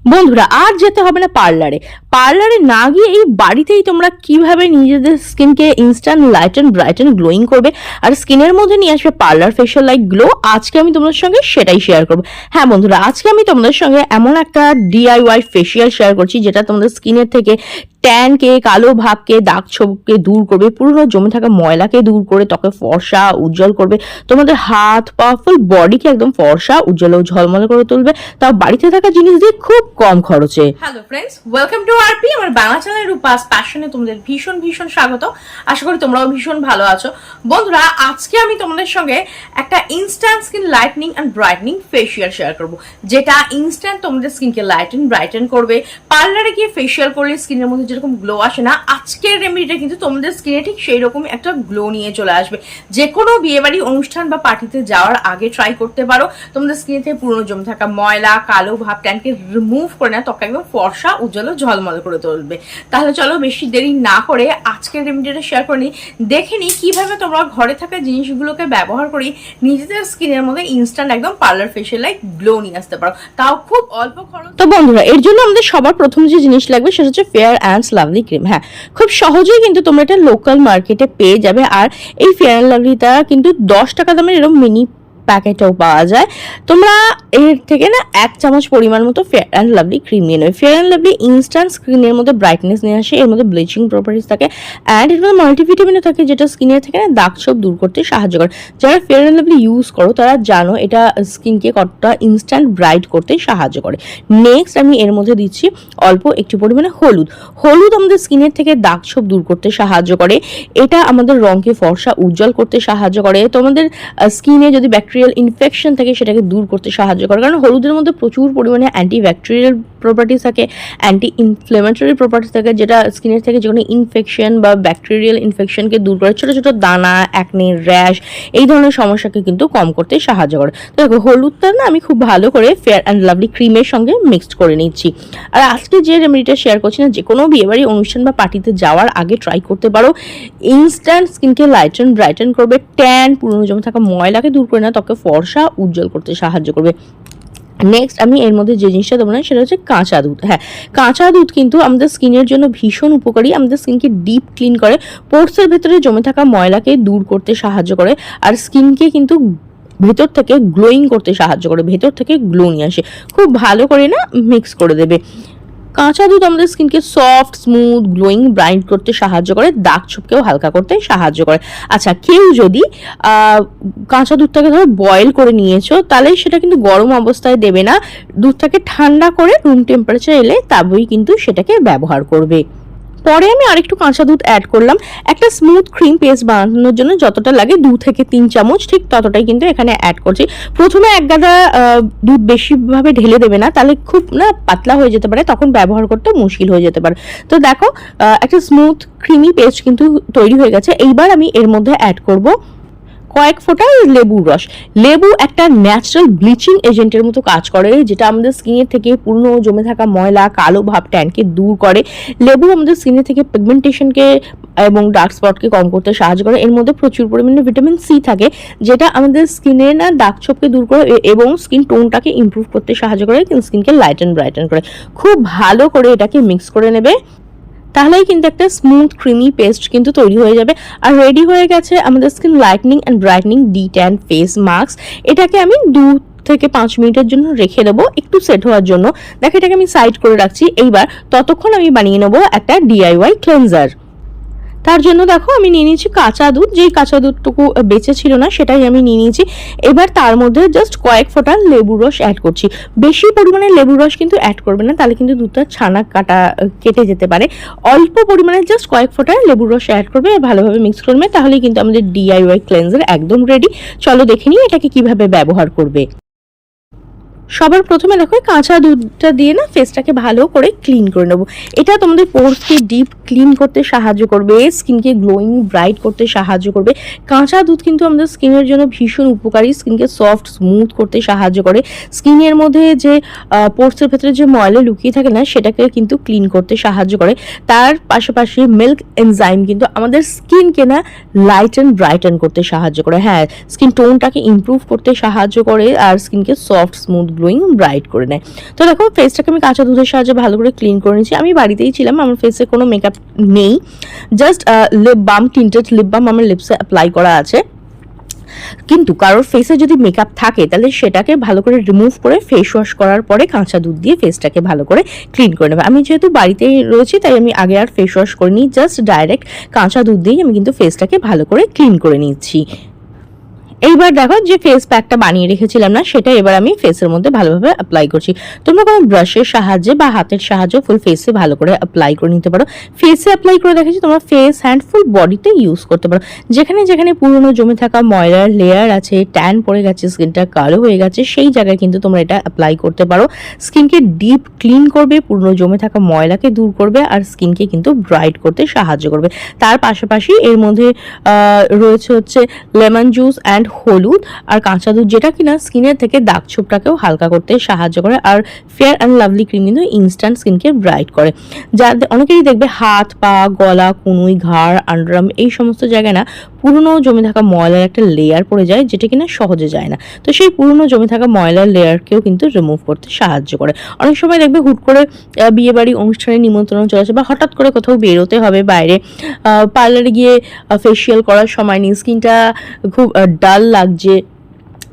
বন্ধুরা আর যেতে হবে না পার্লারে না গিয়ে এই বাড়িতেই তোমরা কিভাবে নিজেদের স্কিনকে instant light and bright and glowing করবে আর স্কিনের মধ্যে নিয়ে আসবে পার্লার ফেশিয়াল লাইক গ্লো। আজকে আমি তোমাদের সঙ্গে সেটাই শেয়ার করবো। হ্যাঁ বন্ধুরা, আজকে আমি তোমাদের সঙ্গে এমন একটা ডিআইওয়াই ফেশিয়াল শেয়ার করছি যেটা তোমাদের স্কিনের থেকে ট্যানকে, কালো ভাবকে, দাগ ছোপকে দূর করবে, পুরনো জমে থাকা ময়লাকে দূর করে ত্বকে ফর্সা উজ্জ্বল করবে, তোমাদের হাত পা ফুল বডিকে একদম ফর্সা উজ্জ্বল ও ঝলমলে করে তুলবে, তাও বাড়িতে থাকা জিনিস দিয়ে খুব কম খরচে। Hello friends, welcome to RP, আমার বাংলা চ্যানেল রূপাস প্যাশনে তোমাদের ভীষণ ভীষণ স্বাগত। আশা করি তোমরাও ভীষণ ভালো আছো। বন্ধুরা, আজকে আমি তোমাদের সঙ্গে একটা instant skin lightening and brightening facial share করব, যেটা ইনস্ট্যান্ট তোমাদের স্কিনকে লাইটেন ব্রাইটেন করবে। পার্লারে গিয়ে ফেশিয়াল করলে স্কিনের মধ্যে যেরকম গ্লো আসে না, আজকের রেমেডিটা কিন্তু তোমাদের স্কিনে ঠিক সেই রকম একটা গ্লো নিয়ে চলে আসবে। যে কোনো বিয়েবাড়ি অনুষ্ঠান বা পার্টিতে যাওয়ার আগে ট্রাই করতে পারো। তোমাদের স্কিনে থেকে পুরনো জমে থাকা ময়লা, কালো ভাব, ট্যানকে রিমুভ করে না, ত্বকে একদম ফর্সা উজ্জ্বল ঝলমল করে তুলবে। তাহলে চলো বেশি দেরি না করে আজকের রেমেডিটা শেয়ার করে নিই। দেখে নিই কিভাবে তোমরা ঘরে থাকা জিনিসগুলোকে ব্যবহার করি নিজেদের স্কিনের মধ্যে ইনস্ট্যান্ট একদম পার্লার ফেশিয়াল লাইক গ্লো নিয়ে আসতে পারো, তাও খুব অল্প খরচ। তো বন্ধুরা, এর জন্য আমাদের সবার প্রথম যে জিনিস লাগবে সেটা হচ্ছে ফেয়ার অ্যান্ড লাভলি ক্রিম। হ্যাঁ, খুব সহজেই কিন্তু তোমরা এটা লোকাল মার্কেটে পেয়ে যাবে। আর এই ফেয়ার অ্যান্ড লাভলিটা কিন্তু 10 টাকা দামের এরকম মিনি প্যাকেটও পাওয়া যায়। তোমরা এর থেকে না 1 চামচ পরিমাণ মতো ফেয়ার অ্যান্ড লাভলি ক্রিম নিয়ে নেবে। ফেয়ার অ্যান্ড লাভলি ইনস্ট্যান্ট স্কিনের মধ্যে ব্রাইটনেস নিয়ে আসে, এর মধ্যে ব্লিচিং প্রপার্টিস থাকে অ্যান্ড এর মধ্যে মাল্টিভিটামিনও থাকে, যেটা স্কিনের থেকে না দাগ ছোপ দূর করতে সাহায্য করে। যারা ফেয়ার অ্যান্ড লাভলি ইউজ করো তারা জানো এটা স্কিনকে কতটা ইনস্ট্যান্ট ব্রাইট করতে সাহায্য করে। নেক্সট আমি এর মধ্যে দিচ্ছি অল্প একটু পরিমাণে হলুদ আমাদের স্কিনের থেকে দাগ ছোপ দূর করতে সাহায্য করে। এটা আমাদের রঙকে ফর্সা উজ্জ্বল করতে সাহায্য করে। তোমাদের স্কিনে যদি ব্যাকটেরিয়াল ইনফেকশন থাকে সেটাকে দূর করতে সাহায্য করে, কারণ হলুদের মধ্যে প্রচুর পরিমাণে অ্যান্টি ব্যাকটেরিয়াল প্রপার্টিস থাকে, অ্যান্টি ইনফ্লেমেটরি প্রপার্টিস থাকে, যেটা স্কিনের থেকে যে কোনো ইনফেকশন বা ব্যাকটেরিয়াল ইনফেকশনকে দূর করে, ছোটো ছোটো দানা, অ্যাকনে, র্যাশ এই ধরনের সমস্যাকে কিন্তু কম করতে সাহায্য করে। তো দেখো, হলুদটা না আমি খুব ভালো করে ফেয়ার অ্যান্ড লাভলি ক্রিমের সঙ্গে মিক্সড করে নিচ্ছি। আর আজকে যে রেমেডিটা শেয়ার করছি না, যে কোনো বিয়েবাড়ি অনুষ্ঠান বা পার্টিতে যাওয়ার আগে ট্রাই করতে পারো। ইনস্ট্যান্ট স্কিনকে লাইটেন ব্রাইটেন করবে, ট্যান, পুরনো জমে থাকা ময়লাকে দূর করে না, ত্বকে ফর্সা উজ্জ্বল করতে সাহায্য করবে। নেক্সট আমি এর মধ্যে যে জিনিসটা দেবো না সেটা হচ্ছে কাঁচা দুধ। হ্যাঁ, কাঁচা দুধ কিন্তু আমাদের স্কিনের জন্য ভীষণ উপকারী। আমাদের স্কিনকে ডিপ ক্লিন করে, পোর্সের ভেতরে জমে থাকা ময়লাকে দূর করতে সাহায্য করে, আর স্কিনকে কিন্তু ভেতর থেকে গ্লোয়িং করতে সাহায্য করে, ভেতর থেকে গ্লো নিয়ে আসে। খুব ভালো করে না মিক্স করে দেবে। কাঁচা দুধ আমাদের স্কিনকে সফট, স্মুথ, গ্লোয়িং, ব্রাইট করতে সাহায্য করে, দাগ ছোপকেও হালকা করতে সাহায্য করে। আচ্ছা, কেউ যদি কাঁচা দুধটাকে ধরো বয়েল করে নিয়েছো, তাহলে সেটা কিন্তু গরম অবস্থায় দেবে না, দুধটাকে ঠান্ডা করে রুম টেম্পারেচার এলে তবেই কিন্তু সেটাকে ব্যবহার করবে। পরে আমি আরেকটু কাঁচা দুধ অ্যাড করলাম। একটা স্মুথ ক্রিম পেস্ট বানানোর জন্য যতটা লাগে 2 থেকে 3 চামচ, ঠিক ততটাই কিন্তু এখানে অ্যাড করছি। প্রথমে এক গাদা দুধ বেশিভাবে ঢেলে দেবে না, তাহলে খুব না পাতলা হয়ে যেতে পারে, তখন ব্যবহার করতে মুশকিল হয়ে যেতে পারে। তো দেখো, একটা স্মুথ ক্রিমি পেস্ট কিন্তু তৈরি হয়ে গেছে। এইবার আমি এর মধ্যে অ্যাড করব কয়েক ফোঁটা লেবুর রস। লেবু একটা ন্যাচারাল ব্লিচিং এজেন্টের মতো কাজ করে, যেটা আমাদের স্কিনের থেকে পুরনো জমে থাকা ময়লা, কালো ভাব, ট্যানকে দূর করে। লেবু আমাদের স্কিনের থেকে পিগমেন্টেশনকে এবং ডার্ক স্পটকে কম করতে সাহায্য করে। এর মধ্যে প্রচুর পরিমাণে ভিটামিন সি থাকে, যেটা আমাদের স্কিনের না দাগ ছোপকে দূর করে এবং স্কিন টোনটাকে ইমপ্রুভ করতে সাহায্য করে, স্কিনকে লাইটেন ব্রাইটেন করে। খুব ভালো করে এটাকে মিক্স করে নেবে, তাহলেই কিন্তু একটা স্মুথ ক্রিমি পেস্ট কিন্তু তৈরি হয়ে যাবে। আর রেডি হয়ে গেছে আমাদের স্কিন লাইটনিং অ্যান্ড ব্রাইটনিং ডি10 ফেস মাস্ক। এটাকে আমি 2 থেকে 5 মিনিটের জন্য রেখে দেবো একটু সেট হওয়ার জন্য। দেখো, এটাকে আমি সাইড করে রাখছি। এইবার ততক্ষণ আমি বানিয়ে নেবো একটা ডিআইওয়াই ক্লেনজার। তার জন্য দেখো আমি নিয়ে নিয়েছি কাঁচা দুধ, যেই কাঁচা দুধটুকু বেঁচে ছিল না সেটাই আমি নিয়ে নিয়েছি। এবার তার মধ্যে জাস্ট কয়েক ফোঁটা লেবুর রস অ্যাড করছি। বেশি পরিমাণে লেবুর রস কিন্তু অ্যাড করবে না, তাহলে কিন্তু দুধটা ছানা কেটে যেতে পারে। অল্প পরিমাণে জাস্ট কয়েক ফোঁটা লেবুর রস অ্যাড করবে, ভালোভাবে মিক্স করবে, তাহলেই কিন্তু আমাদের ডিআইওয়াই ক্লেনজার একদম রেডি। চলো দেখে নিই এটাকে কিভাবে ব্যবহার করবে। সবার প্রথমে দেখো, কাঁচা দুধটা দিয়ে না ফেসটাকে ভালো করে ক্লিন করে নেবো। এটা তোমাদের পোর্সকে ডিপ ক্লিন করতে সাহায্য করবে, স্কিনকে গ্লোয়িং ব্রাইট করতে সাহায্য করবে। কাঁচা দুধ কিন্তু আমাদের স্কিনের জন্য ভীষণ উপকারী, স্কিনকে সফট স্মুথ করতে সাহায্য করে। স্কিনের মধ্যে যে পোর্সের ভেতরে যে ময়লা লুকিয়ে থাকে না, সেটাকে কিন্তু ক্লিন করতে সাহায্য করে। তার পাশাপাশি মিল্ক এনজাইম কিন্তু আমাদের স্কিনকে না লাইটেন ব্রাইটেন করতে সাহায্য করে। হ্যাঁ, স্কিন টোনটাকে ইমপ্রুভ করতে সাহায্য করে আর স্কিনকে সফট, স্মুথ, গ্লোয়িং ব্রাইট করে নেয়। তো দেখো ফেসটাকে আমি কাঁচা দুধের সাহায্যে ভালো করে ক্লিন করে নিয়েছি। আমি বাড়িতেই ছিলাম, আমার ফেসে কোনো মেকআপ নেই, just lip balm, tinted lip balm আমার লিপসে অ্যাপ্লাই করা আছে। কিন্তু কারোর ফেসে যদি মেকআপ থাকে তাহলে সেটাকে ভালো করে রিমুভ করে ফেস ওয়াশ করার পরে কাঁচা দুধ দিয়ে ফেসটাকে ভালো করে ক্লিন করে নেবে। আমি যেহেতু বাড়িতেই রয়েছি তাই আমি আগে আর ফেস ওয়াশ করিনি, জাস্ট ডাইরেক্ট কাঁচা দুধ দিয়েই আমি কিন্তু ফেসটাকে ভালো করে ক্লিন করে নিচ্ছি। এইবার দেখো যে ফেস প্যাকটা বানিয়ে রেখেছিলাম না, সেটা এবার আমি ফেসের মধ্যে ভালোভাবে অ্যাপ্লাই করছি। তোমরা কোনো ব্রাশের সাহায্যে বা হাতের সাহায্যে ফুল ফেসে ভালো করে অ্যাপ্লাই করে নিতে পারো। ফেসে অ্যাপ্লাই করে দেখেছি, তোমরা ফেস, হ্যান্ড, ফুল বডিতে ইউজ করতে পারো। যেখানে যেখানে পুরনো জমে থাকা ময়লার লেয়ার আছে, ট্যান পড়ে গেছে, স্কিনটা কালো হয়ে গেছে, সেই জায়গায় কিন্তু তোমরা এটা অ্যাপ্লাই করতে পারো। স্কিনকে ডিপ ক্লিন করবে, পুরনো জমে থাকা ময়লাকে দূর করবে, আর স্কিনকে কিন্তু ব্রাইট করতে সাহায্য করবে। তার পাশাপাশি এর মধ্যে রয়েছে হচ্ছে লেমন জুস অ্যান্ড হলুদ আর কাঁচা দুধ, যেটা কিনা স্কিনের থেকে দাগ ছোপটাকেও হালকা করতে সাহায্য করে। আর ফেয়ার অ্যান্ড লাভলি ক্রিম কিন্তু ইনস্ট্যান্ট স্কিনকে ব্রাইট করে। যাদের অনেকেরই দেখবে হাত, পা, গলা, কনুই, ঘাড়, আন্ডারআর্ম এই সমস্ত জায়গায় না পুরনো জমে থাকা ময়লার একটা লেয়ার পড়ে যায়, যেটা কিনা সহজে যায় না। তো সেই পুরনো জমে থাকা ময়লার লেয়ারকেও কিন্তু রিমুভ করতে সাহায্য করে। অনেক সময় দেখবে হুট করে বিয়ে বাড়ি অনুষ্ঠানে নিমন্ত্রণ চলে আসে, বা হঠাৎ করে কোথাও বেরোতে হবে বাইরে, পার্লারে গিয়ে ফেসিয়াল করার সময় নেই, স্কিনটা খুব ডাল লাগছে,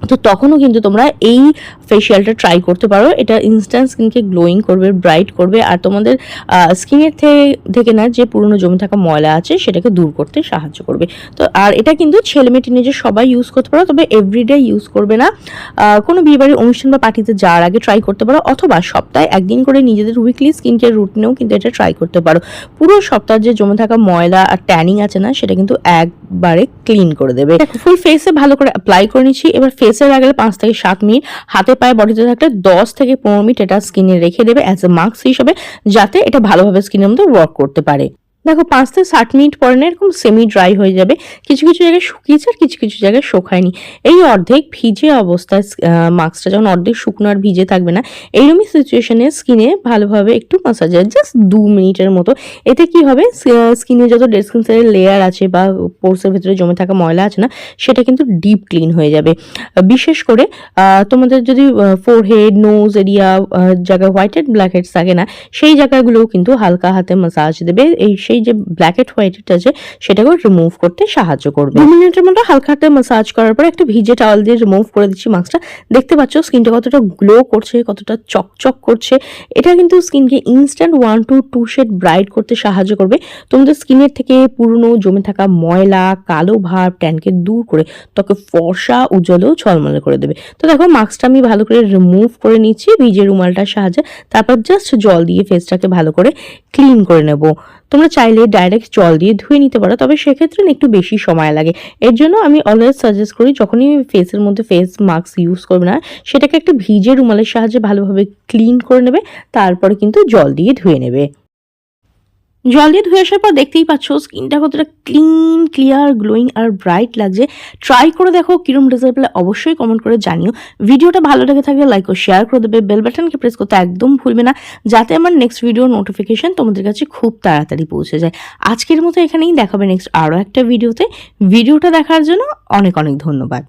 তো তখনও কিন্তু তোমরা এই ফেসিয়ালটা ট্রাই করতে পারো। এটা ইনস্ট্যান্ট স্কিনকে গ্লোয়িং করবে, ব্রাইট করবে, আর তোমাদের স্কিনের থেকে না যে পুরনো জমে থাকা ময়লা আছে সেটাকে দূর করতে সাহায্য করবে। তো আর এটা কিন্তু ছেলে মেয়ে টিনেজার সবাই ইউজ করতে পারো, তবে এভরিডে ইউজ করবে না। কোনো বিয়েবাড়ির অনুষ্ঠান বা পার্টিতে যাওয়ার আগে ট্রাই করতে পারো, অথবা সপ্তাহে একদিন করে নিজেদের উইকলি স্কিন কেয়ার রুটিনেও কিন্তু এটা ট্রাই করতে পারো। পুরো সপ্তাহে যে জমে থাকা ময়লা আর ট্যানিং আছে না, সেটা কিন্তু একবারে ক্লিন করে দেবে। ফুল ফেসে ভালো করে অ্যাপ্লাই করে নিচ্ছি। এবার ফেসের আগে 5 থেকে 7 মিনিট, হাতে পায়ে বডিতে থাকলে 10 থেকে 15 মিনিট এটা স্কিনে রেখে দেবে অ্যাজ এ মাস্ক হিসেবে, যাতে এটা ভালোভাবে স্কিনের মধ্যে ওয়ার্ক করতে পারে। দেখো 5 থেকে 7 মিনিট পরে না এরকম সেমি ড্রাই হয়ে যাবে, কিছু কিছু জায়গায় শুকিয়েছে আর কিছু কিছু জায়গায় শুকায়নি। এই অর্ধেক ভিজে অবস্থায় মাস্কটা যখন অর্ধেক শুকনো আর ভিজে থাকবে না, এইরকমই সিচুয়েশনে স্কিনে ভালোভাবে একটু মাসাজ, জাস্ট 2 মিনিটের মতো। এতে কি হবে, স্কিনে যত ডেড স্কিন সেলের লেয়ার আছে বা পোরসের ভিতরে জমে থাকা ময়লা আছে না, সেটা কিন্তু ডিপ ক্লিন হয়ে যাবে। বিশেষ করে তোমাদের যদি ফোরহেড, নোজ এরিয়া জায়গায় হোয়াইট হেড, ব্ল্যাক হেডস থাকে না, সেই জায়গাগুলোও কিন্তু হালকা হাতে মাসাজ দেবে। সেই যে ব্ল্যাক হেড, হোয়াইট হেড আছে সেটাকেও রিমুভ করতে সাহায্য করবে। 2 মিনিটের মতো হালকা হাতে মাসাজ করার পর একটা ভিজে টাওয়াল দিয়ে রিমুভ করে দিচ্ছি মাস্কটা। দেখতে পাচ্ছ স্কিনটা কতটা গ্লো করছে, কতটা চকচক করছে। এটা কিন্তু স্কিনকে ইনস্ট্যান্ট 1 to 2 শেড ব্রাইট করতে সাহায্য করবে। তোমাদের স্কিনের থেকে পুরনো জমে থাকা ময়লা, কালো ভাব, ট্যানকে দূর করে ত্বকে ফর্সা, উজ্জ্বল ও ঝলমলে করে দেবে। তো দেখো মাস্কটা আমি ভালো করে রিমুভ করে নিচ্ছি ভিজে রুমালটার সাহায্যে। তারপর জাস্ট জল দিয়ে ফেসটাকে ভালো করে ক্লিন করে নেব। তোমরা চাইলে ডাইরেক্ট জল দিয়ে ধুয়ে নিতে পারো, তবে সেক্ষেত্রে একটু বেশি সময় লাগে। এর জন্য আমি অলওয়েজ সাজেস্ট করি যখনই ফেসের মধ্যে ফেস মাস্ক ইউজ করবে না, সেটাকে একটা ভিজে রুমালের সাহায্যে ভালোভাবে ক্লিন করে নেবে, তারপরে কিন্তু জল দিয়ে ধুয়ে নেবে। জল দিয়ে ধুয়ে আসার পর দেখতেই পাচ্ছ স্কিনটা কতটা ক্লিন, ক্লিয়ার, গ্লোয়িং আর ব্রাইট লাগছে। ট্রাই করে দেখো, কিরম রেজাল্ট পেলে অবশ্যই কমেন্ট করে জানিও। ভিডিওটা ভালো লেগে থাকলে লাইক ও শেয়ার করে দেবে, বেল বাটনকে প্রেস করতে একদম ভুলবে না, যাতে আমার নেক্সট ভিডিও নোটিফিকেশন তোমাদের কাছে খুব তাড়াতাড়ি পৌঁছে যায়। আজকের মতো এখানেই দেখাবে নেক্সট আরও একটা ভিডিওতে। ভিডিওটা দেখার জন্য অনেক অনেক ধন্যবাদ।